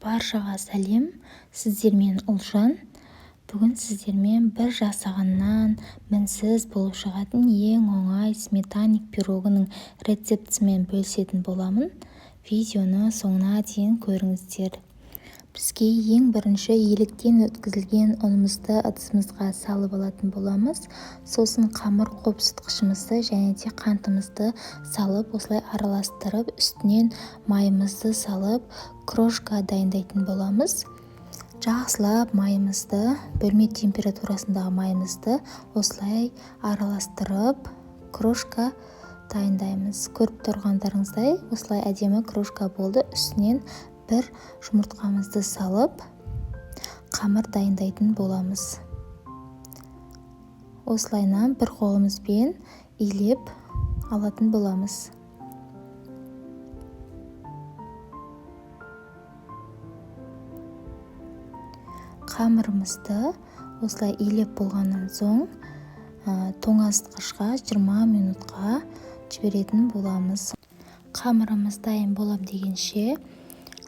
Баршаға сәлем, сіздермен Ұлжан. Бүгін сіздермен бір жасағаннан мінсіз болып шығатын ең оңай сметаник пирогының рецептісімен бөлісетін боламын. Видеоны соңына дейін көріңіздер. Бізге ең бірінші електен өткізілген ұнымызды ыдысымызға салып алатын боламыз. Сосын қамыр қопсытқышымызды және де қантымызды салып, осылай араластырып, үстінен майымызды салып, крошка дайындайтын боламыз. Жақсылап майымызды, бөлме температурасындағы майымызды осылай араластырып, крошка дайындаймыз. Көріп тұрғандарыңыздай, осылай әдемі крошка болды. Үстінен бір жұмыртқамызды салып, қамыр дайындайтын боламыз. Осылайынан бір қолымызбен илеп алатын боламыз. Қамырымызды осылай илеп болғаннан соң тоңазытқышқа 20 минутқа жіберетін боламыз. Қамырымыз дайын болам дегенше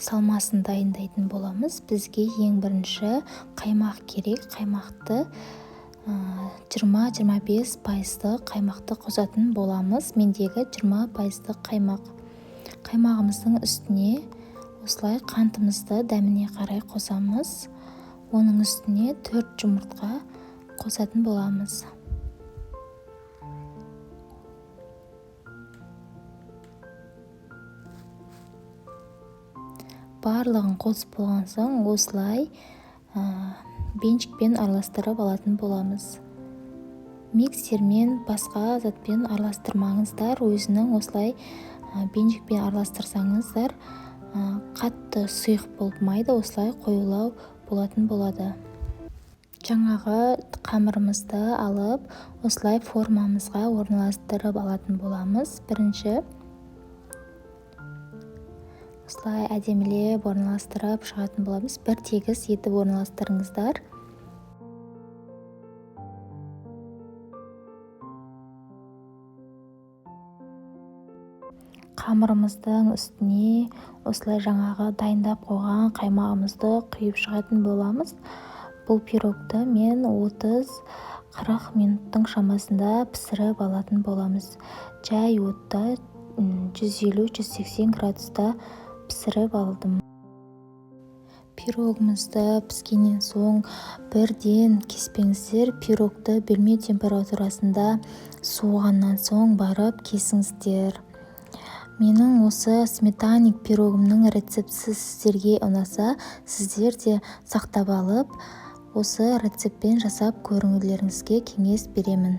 салмасын дайындайтын боламыз. Бізге ең бірінші қаймақ керек. Қаймақты 20-25% қаймақты қосатын боламыз. Мендегі 20% қаймақ. Қаймағымыздың үстіне осылай қантымызды дәміне қарай қосамыз. Оның үстіне 4 жұмыртқа қосатын боламыз. Барлығын қосып болған соң осылай бенчикпен араластырып алатын боламыз. Миксермен басқа затпен араластырмаңыздар. Өзінің осылай бенчикпен араластырсаңыздар қатты сұйық болмайды, осылай қоюлау болатын болады. Жаңағы қамырымызды алып, осылай формамызға орналастырып алатын боламыз. Бірінші осылай әдемілеп орналастырып шығатын боламыз. Бір тегіс етіп орналастырыңыздар. Қамырымыздың үстіне осылай жаңағы дайындап қойған қаймағымызды құйып шығатын боламыз. Бұл пирогты мен 30-40 минуттың шамасында пісіріп алатын боламыз. Жай отта 150-180 градуста пісіріп алдым. Пирогымызды піскеннен соң бірден кеспеңіздер. Пирогты бөлме температурасында суығаннан соң барып кесіңіздер. Менің осы сметаник пирогымның рецептісі сіздерге ұнаса, сіздер де сақтап алып, осы рецептпен жасап көріңіздеріңізге кеңес беремін.